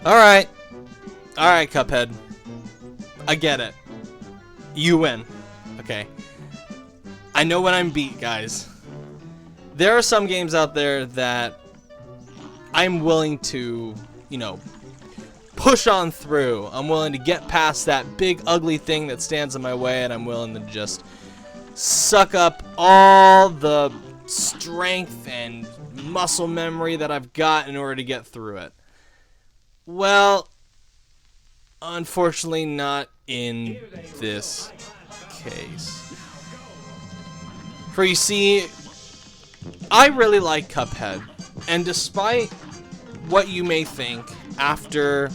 Alright. Alright, Cuphead. I get it. You win. Okay. I know when I'm beat, guys. There are some games out there that I'm willing to, you know, push on through. I'm willing to get past that big ugly thing that stands in my way, and I'm willing to just suck up all the strength and muscle memory that I've got in order to get through it. Well, unfortunately not in this case. For you see, I really like Cuphead, and despite what you may think after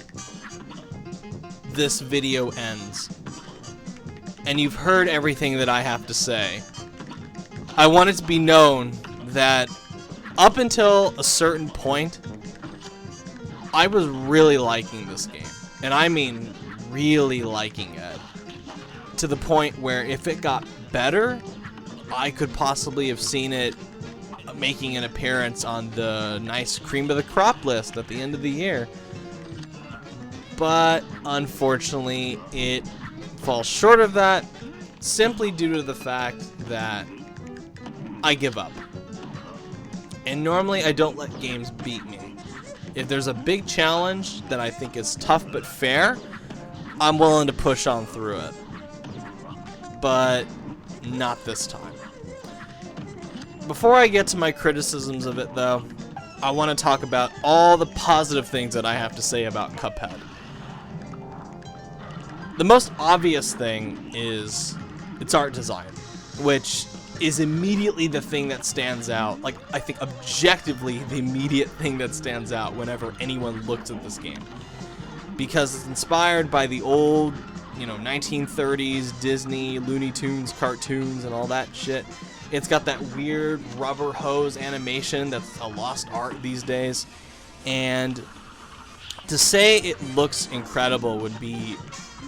this video ends, and you've heard everything that I have to say, I want it to be known that up until a certain point, I was really liking this game. And I mean really liking it. To the point where if it got better, I could possibly have seen it making an appearance on the nice cream of the crop list at the end of the year. But unfortunately, it falls short of that simply due to the fact that I give up. And normally I don't let games beat me. If there's a big challenge that I think is tough but fair, I'm willing to push on through it. But not this time. Before I get to my criticisms of it, though, I want to talk about all the positive things that I have to say about Cuphead. The most obvious thing is its art design, which is immediately the thing that stands out. Like, I think objectively the immediate thing that stands out whenever anyone looks at this game. Because it's inspired by the old, you know, 1930s Disney, Looney Tunes cartoons and all that shit. It's got that weird rubber hose animation that's a lost art these days. And to say it looks incredible would be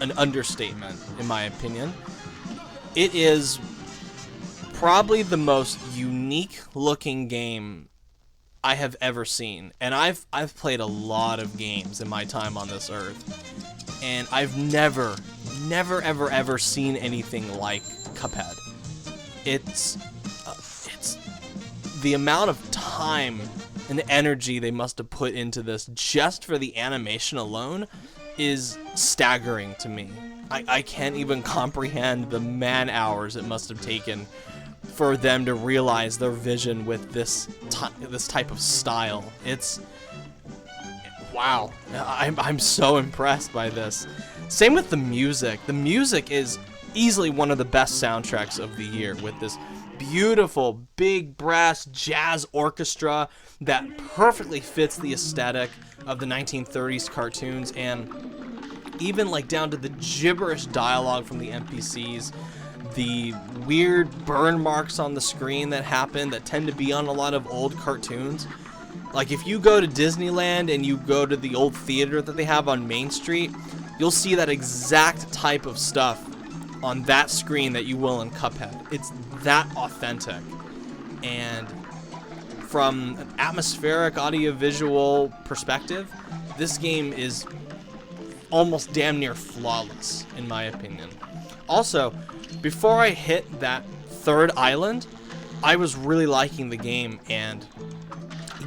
an understatement, in my opinion. It is probably the most unique looking game I have ever seen. And I've played a lot of games in my time on this earth. And I've never ever seen anything like Cuphead. It's the amount of time and energy they must have put into this just for the animation alone is staggering to me. I can't even comprehend the man hours it must have taken for them to realize their vision with this type of style. It's wow. I'm so impressed by this. Same with the music. The music is easily one of the best soundtracks of the year, with this beautiful big brass jazz orchestra that perfectly fits the aesthetic of the 1930s cartoons, and even like down to the gibberish dialogue from the NPCs, the weird burn marks on the screen that happen that tend to be on a lot of old cartoons. Like if you go to Disneyland and you go to the old theater that they have on Main Street, you'll see that exact type of stuff on that screen that you will in Cuphead. It's that authentic. And from an atmospheric audiovisual perspective, this game is almost damn near flawless, in my opinion. Also, before I hit that third island, I was really liking the game, and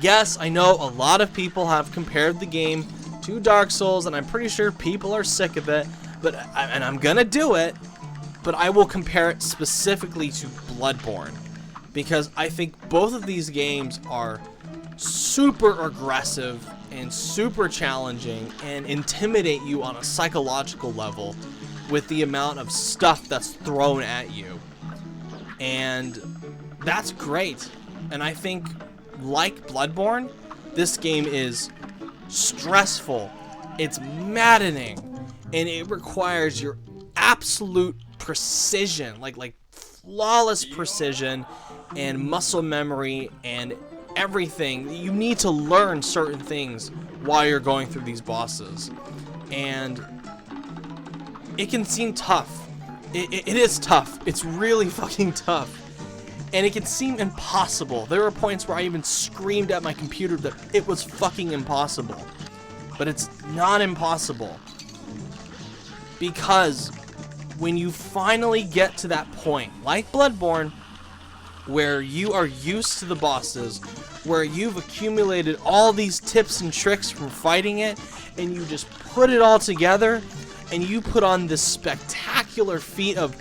yes, I know a lot of people have compared the game to Dark Souls, and I'm pretty sure people are sick of it, and I'm gonna do it, but I will compare it specifically to Bloodborne, because I think both of these games are super aggressive and super challenging and intimidate you on a psychological level with the amount of stuff that's thrown at you. And that's great. And I think, like Bloodborne, this game is stressful, it's maddening, and it requires your absolute precision, like flawless precision and muscle memory and everything. You need to learn certain things while you're going through these bosses, and it can seem tough. It is tough. It's really fucking tough, and it can seem impossible. There were points where I even screamed at my computer that it was fucking impossible. but it's not impossible. Because when you finally get to that point, like Bloodborne, where you are used to the bosses, where you've accumulated all these tips and tricks from fighting it, and you just put it all together, and you put on this spectacular feat of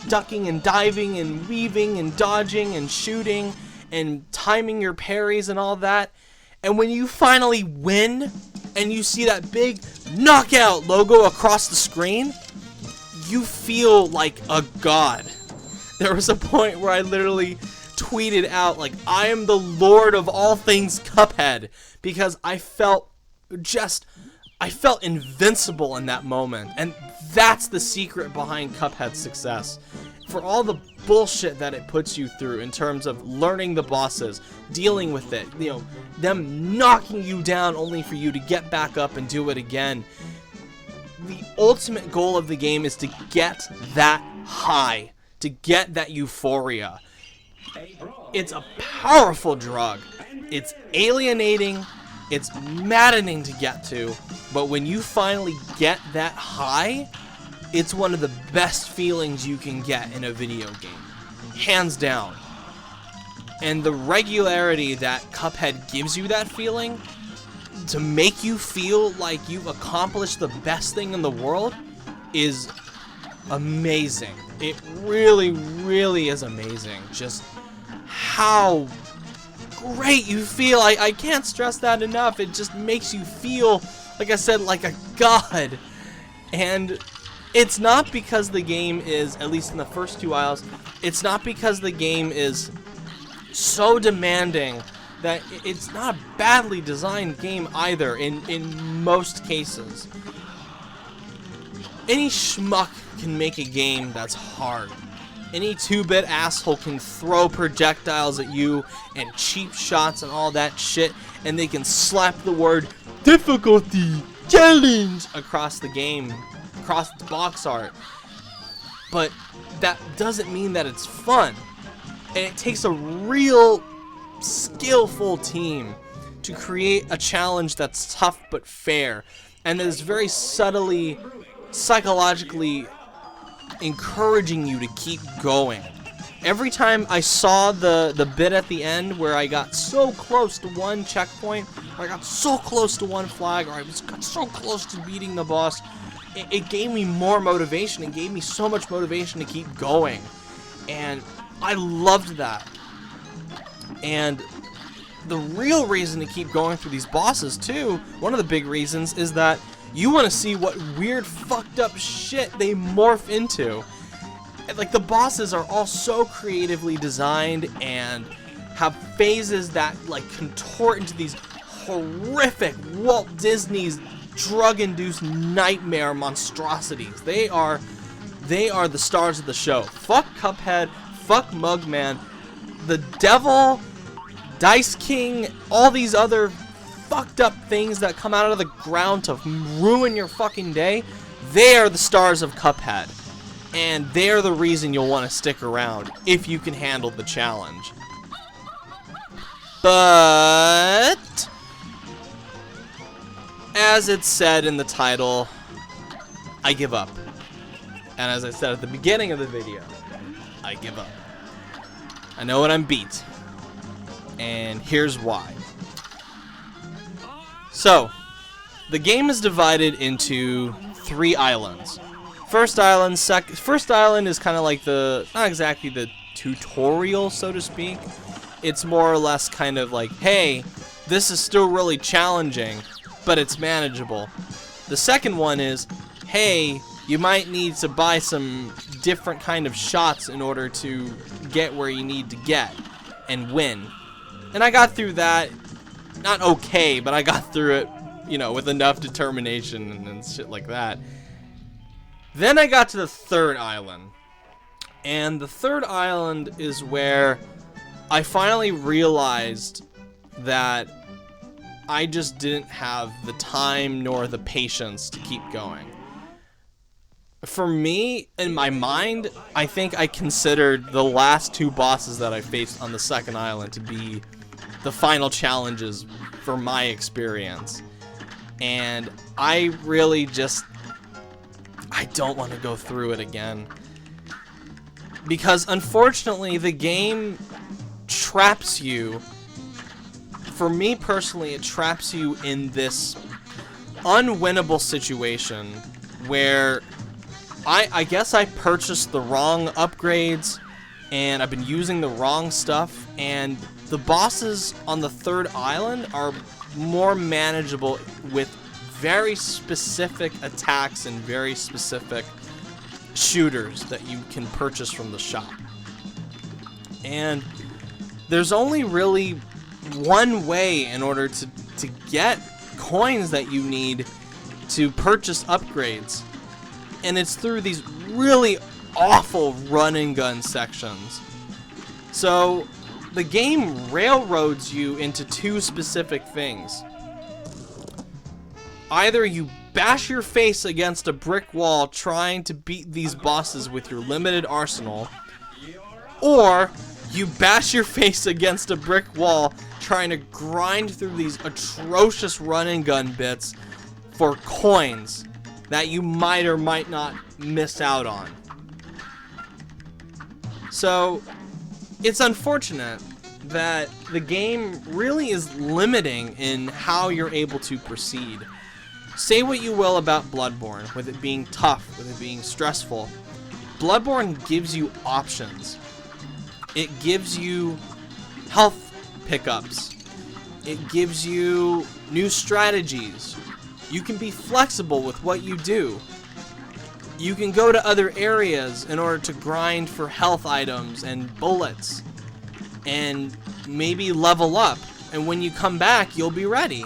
ducking and diving and weaving and dodging and shooting and timing your parries and all that, and when you finally win and you see that big knockout logo across the screen, you feel like a god. There was a point where I literally tweeted out, like, I am the lord of all things Cuphead, because I felt invincible in that moment. And that's the secret behind Cuphead's success. For all the bullshit that it puts you through in terms of learning the bosses, dealing with it, you know, them knocking you down only for you to get back up and do it again. The ultimate goal of the game is to get that high, to get that euphoria. It's a powerful drug. It's alienating. It's maddening to get to. But when you finally get that high, it's one of the best feelings you can get in a video game. Hands down. And the regularity that Cuphead gives you that feeling, to make you feel like you've accomplished the best thing in the world, is amazing. It really, really is amazing. Just how great you feel. I can't stress that enough. It just makes you feel, like I said, like a god. And it's not because the game is, at least in the first 2 aisles, it's not because the game is so demanding that it's not a badly designed game either in most cases. Any schmuck can make a game that's hard. Any 2-bit asshole can throw projectiles at you and cheap shots and all that shit, and they can slap the word difficulty, challenge across the game, across the box art. But that doesn't mean that it's fun. And it takes a real skillful team to create a challenge that's tough but fair, and that is very subtly, psychologically encouraging you to keep going. Every time I saw the bit at the end where I got so close to one checkpoint, or I got so close to one flag, or I got so close to beating the boss, it gave me more motivation. It gave me so much motivation to keep going. And I loved that. And the real reason to keep going through these bosses, too, one of the big reasons, is that you want to see what weird, fucked up shit they morph into. Like, the bosses are all so creatively designed and have phases that, like, contort into these horrific Walt Disney's drug-induced nightmare monstrosities. They are the stars of the show. Fuck Cuphead, fuck Mugman, the Devil, Dice King, all these other fucked up things that come out of the ground to ruin your fucking day. They are the stars of Cuphead. And they're the reason you'll want to stick around if you can handle the challenge. But as it's said in the title, I give up. And as I said at the beginning of the video, I give up. I know what I'm beat. And here's why. So, the game is divided into 3 islands. First island is kind of like not exactly the tutorial, so to speak. It's more or less kind of like, hey, this is still really challenging, but it's manageable. The second one is, hey, you might need to buy some different kind of shots in order to get where you need to get and win. And I got through that, not okay, but I got through it, you know, with enough determination and shit like that. Then I got to the third island. And the third island is where I finally realized that I just didn't have the time nor the patience to keep going. For me, in my mind, I think I considered the last 2 bosses that I faced on the second island to be the final challenges for my experience. and I really just, I don't want to go through it again. Because unfortunately, the game traps you. For me personally, it traps you in this unwinnable situation where I guess I purchased the wrong upgrades and I've been using the wrong stuff, and the bosses on the third island are more manageable with very specific attacks and very specific shooters that you can purchase from the shop. And there's only really one way in order to get coins that you need to purchase upgrades, and it's through these really awful run and gun sections. So the game railroads you into two specific things. Either you bash your face against a brick wall trying to beat these bosses with your limited arsenal, or you bash your face against a brick wall trying to grind through these atrocious run and gun bits for coins that you might or might not miss out on. So it's unfortunate that the game really is limiting in how you're able to proceed. Say what you will about Bloodborne, with it being tough, with it being stressful. Bloodborne gives you options. It gives you health pickups. It gives you new strategies. You can be flexible with what you do. You can go to other areas in order to grind for health items and bullets and maybe level up, and when you come back you'll be ready.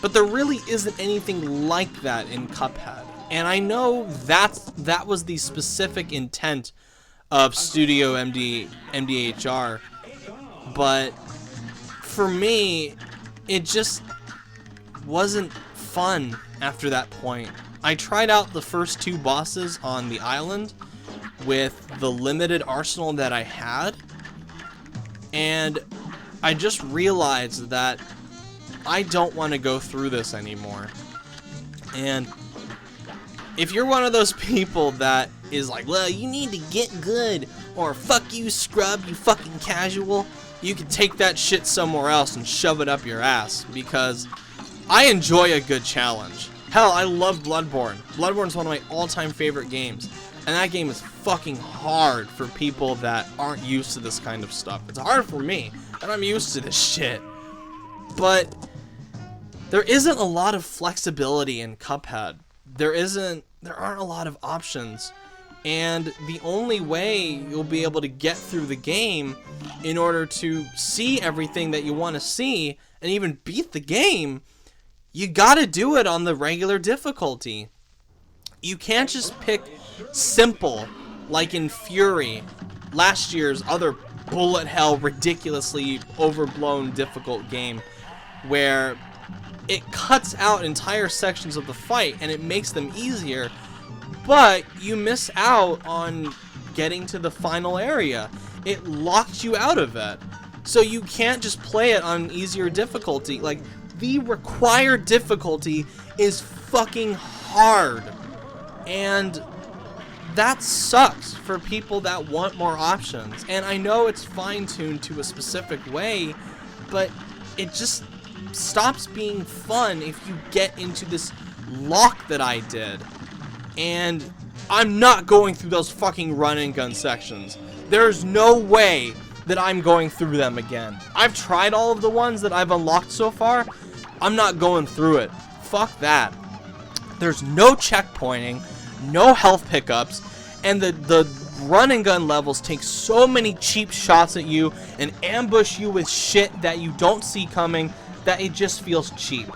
But there really isn't anything like that in Cuphead. And I know that was the specific intent of Studio MDHR, but for me, it just wasn't fun after that point. I tried out the first two bosses on the island with the limited arsenal that I had, and I just realized that I don't want to go through this anymore. And if you're one of those people that is like, well, you need to get good, or fuck you, scrub, you fucking casual, you can take that shit somewhere else and shove it up your ass, because I enjoy a good challenge. Hell, I love Bloodborne. Bloodborne's one of my all-time favorite games, and that game is fucking hard for people that aren't used to this kind of stuff. It's hard for me, and I'm used to this shit. But there isn't a lot of flexibility in Cuphead. There aren't a lot of options. And the only way you'll be able to get through the game in order to see everything that you want to see and even beat the game, you gotta do it on the regular difficulty. You can't just pick simple, like in Fury, last year's other bullet hell, ridiculously overblown difficult game, where it cuts out entire sections of the fight and it makes them easier, but you miss out on getting to the final area. It locks you out of it. So you can't just play it on easier difficulty. Like, the required difficulty is fucking hard. And that sucks for people that want more options. And I know it's fine-tuned to a specific way, but it just stops being fun if you get into this lock that I did. And I'm not going through those fucking run and gun sections. There's no way that I'm going through them again. I've tried all of the ones that I've unlocked so far. I'm not going through it. Fuck that. There's no checkpointing, no health pickups, and the run and gun levels take so many cheap shots at you and ambush you with shit that you don't see coming that it just feels cheap.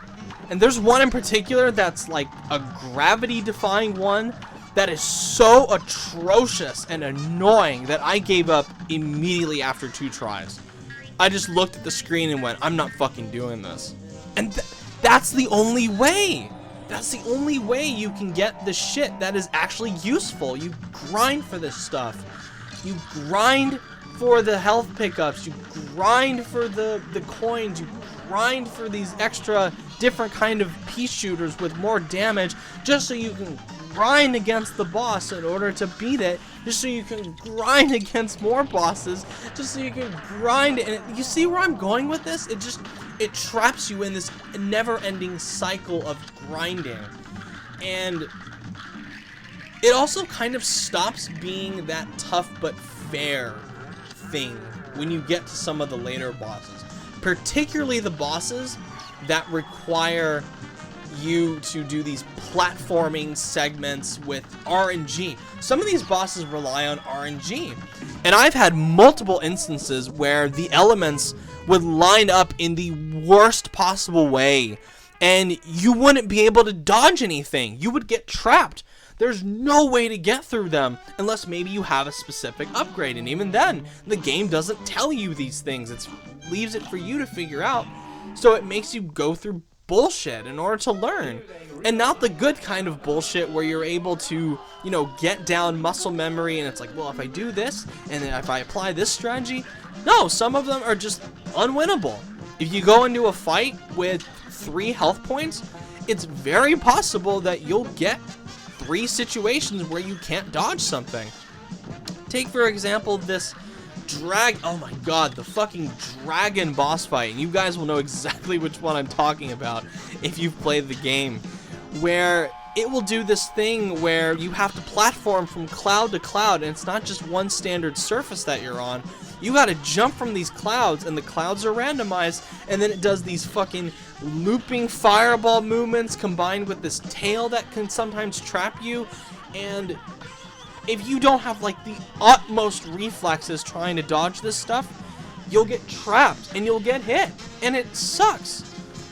And there's one in particular that's like a gravity-defying one that is so atrocious and annoying that I gave up immediately after 2 tries. I just looked at the screen and went, I'm not fucking doing this. And that's the only way. That's the only way you can get the shit that is actually useful. You grind for this stuff. You grind for the health pickups. You grind for the coins. You grind for these extra different kind of pea shooters with more damage, just so you can grind against the boss in order to beat it, just so you can grind against more bosses, just so you can grind. And you see where I'm going with this? It traps you in this never-ending cycle of grinding. And it also kind of stops being that tough but fair thing when you get to some of the later bosses. Particularly the bosses that require you to do these platforming segments with RNG. Some of these bosses rely on RNG. And I've had multiple instances where the elements would line up in the worst possible way, and you wouldn't be able to dodge anything. You would get trapped. There's no way to get through them unless maybe you have a specific upgrade, and even then, the game doesn't tell you these things. It leaves it for you to figure out, so it makes you go through bullshit in order to learn. And not the good kind of bullshit where you're able to, you know, get down muscle memory and it's like, well, if I do this and then if I apply this strategy. No, some of them are just unwinnable. If you go into a fight with 3 health points, it's very possible that you'll get 3 situations where you can't dodge something. Take, for example, this oh my god, the fucking dragon boss fight. And you guys will know exactly which one I'm talking about if you've played the game, where it will do this thing where you have to platform from cloud to cloud, and it's not just one standard surface that you're on. You gotta jump from these clouds, and the clouds are randomized, and then it does these fucking looping fireball movements combined with this tail that can sometimes trap you. And if you don't have like the utmost reflexes trying to dodge this stuff, you'll get trapped and you'll get hit, and it sucks.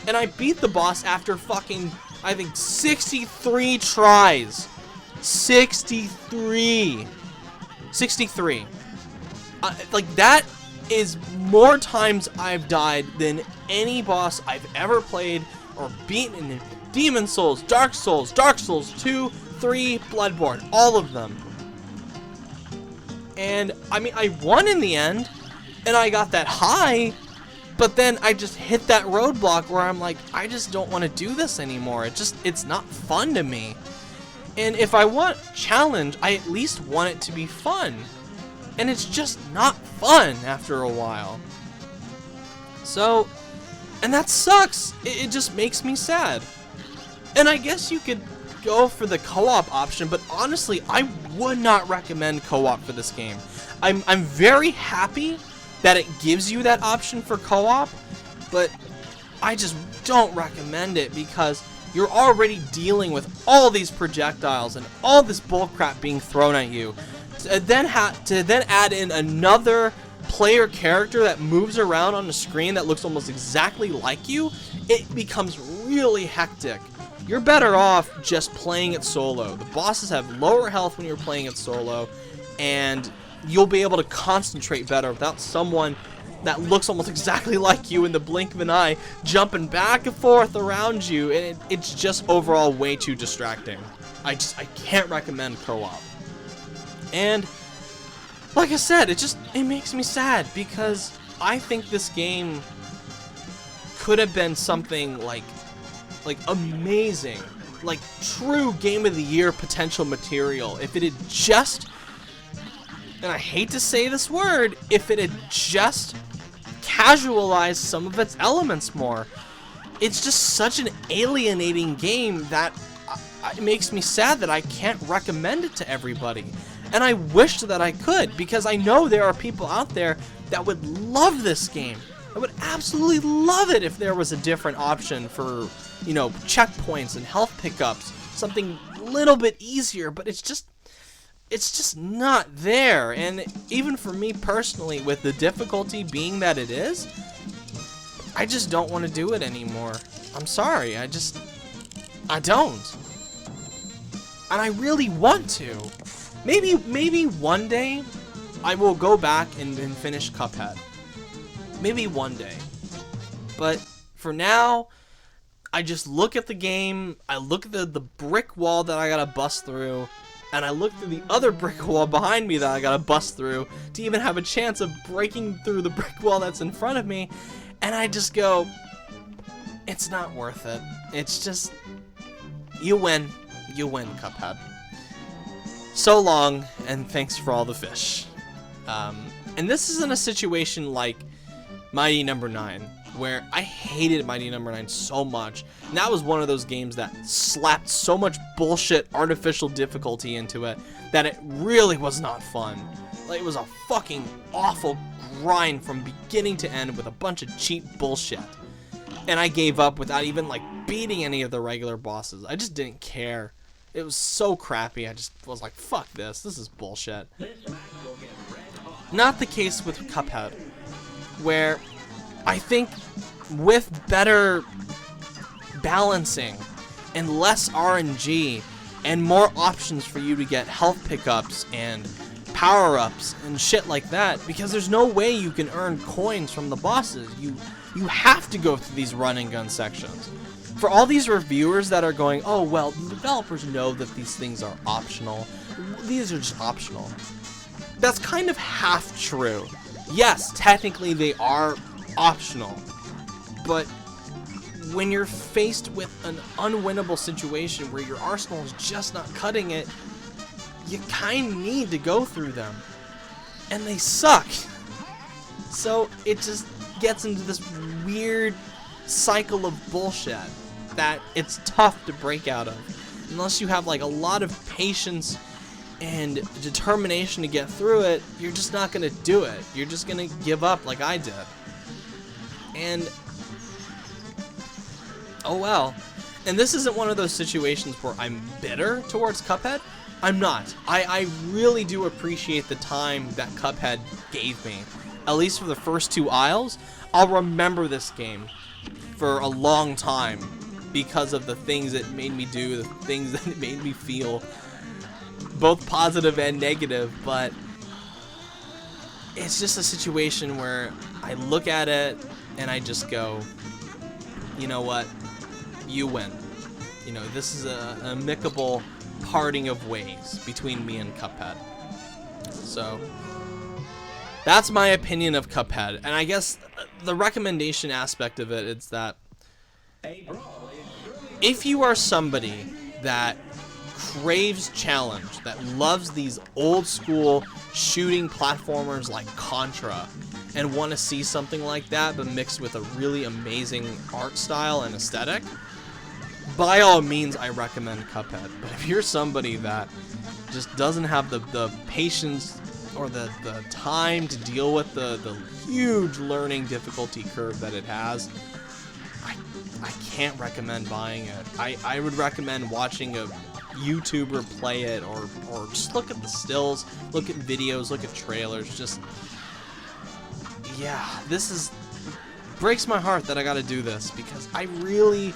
And I beat the boss after fucking, I think, 63 tries. 63. Like, that is more times I've died than any boss I've ever played or beaten in Demon Souls, Dark Souls 2, 3, Bloodborne, all of them. And, I mean, I won in the end, and I got that high, but then I just hit that roadblock where I'm like, I just don't want to do this anymore. It's not fun to me. And if I want challenge, I at least want it to be fun. And it's just not fun after a while. So, and that sucks. It just makes me sad. And I guess you could go for the co-op option, but honestly, I would not recommend co-op for this game. I'm very happy that it gives you that option for co-op, but I just don't recommend it because you're already dealing with all these projectiles and all this bullcrap being thrown at you. To then add in another player character that moves around on the screen that looks almost exactly like you, it becomes really hectic. You're better off just playing it solo. The bosses have lower health when you're playing it solo, and you'll be able to concentrate better without someone that looks almost exactly like you in the blink of an eye jumping back and forth around you, and it's just overall way too distracting. I can't recommend co-op. And like I said, it makes me sad because I think this game could have been something like amazing, like true Game of the Year potential material if it had just, and I hate to say this word, if it had just casualized some of its elements more. It's just such an alienating game that it makes me sad that I can't recommend it to everybody. And I wish that I could, because I know there are people out there that would love this game. I would absolutely love it if there was a different option for, you know, checkpoints and health pickups, something a little bit easier, but it's just not there. And even for me personally, with the difficulty being that it is, I just don't want to do it anymore. I'm sorry, I don't. And I really want to. Maybe one day I will go back and finish Cuphead. Maybe one day. But for now, I just look at the game, I look at the brick wall that I gotta bust through, and I look through the other brick wall behind me that I gotta bust through to even have a chance of breaking through the brick wall that's in front of me, and I just go, it's not worth it. It's just, you win, Cuphead. So long, and thanks for all the fish. And this isn't a situation like Mighty Number 9, where I hated Mighty Number 9 so much, and that was one of those games that slapped so much bullshit artificial difficulty into it that it really was not fun. Like, it was a fucking awful grind from beginning to end with a bunch of cheap bullshit. And I gave up without even, like, beating any of the regular bosses. I just didn't care. It was so crappy, I just was like, fuck this is bullshit. Not the case with Cuphead, where I think with better balancing and less RNG and more options for you to get health pickups and power-ups and shit like that, because there's no way you can earn coins from the bosses. You have to go through these run and gun sections. For all these reviewers that are going, oh, well, the developers know that these things are optional. These are just optional. That's kind of half true. Yes, technically they are optional. But when you're faced with an unwinnable situation where your arsenal is just not cutting it, you kind of need to go through them. And they suck. So it just gets into this weird cycle of bullshit that it's tough to break out of. Unless you have like a lot of patience and determination to get through it, you're just not going to do it. You're just going to give up like I did. And oh well. And this isn't one of those situations where I'm bitter towards Cuphead. I'm not. I really do appreciate the time that Cuphead gave me. At least for the first 2 aisles. I'll remember this game for a long time because of the things it made me do, the things that it made me feel, both positive and negative. But it's just a situation where I look at it and I just go, you know what, you win. You know, this is an amicable parting of ways between me and Cuphead. So that's my opinion of Cuphead. And I guess the recommendation aspect of it is that if you are somebody that craves challenge, that loves these old school shooting platformers like Contra, and want to see something like that but mixed with a really amazing art style and aesthetic, by all means I recommend Cuphead. But if you're somebody that just doesn't have the patience or the time to deal with the huge learning difficulty curve that it has, I can't recommend buying it. I would recommend watching a YouTuber play it, or just look at the stills, look at videos, look at trailers. Just, yeah, this breaks my heart that I gotta do this, because I really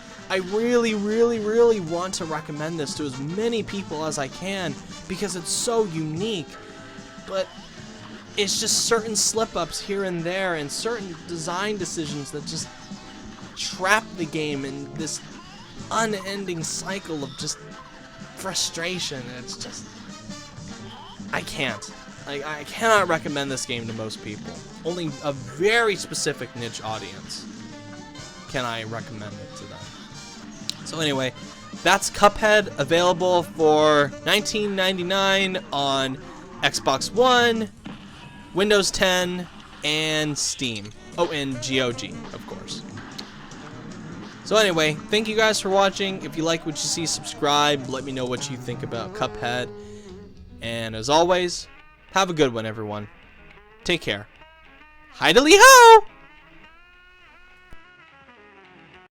want to recommend this to as many people as I can, because it's so unique. But it's just certain slip-ups here and there and certain design decisions that just trap the game in this unending cycle of just frustration. It's just, I can't. I cannot recommend this game to most people. Only a very specific niche audience can I recommend it to them. So anyway, that's Cuphead, available for $19.99 on Xbox One, Windows 10, and Steam. Oh, and GOG, of course. So anyway, thank you guys for watching. If you like what you see, subscribe. Let me know what you think about Cuphead. And as always, have a good one, everyone. Take care. Hi-dally-ho!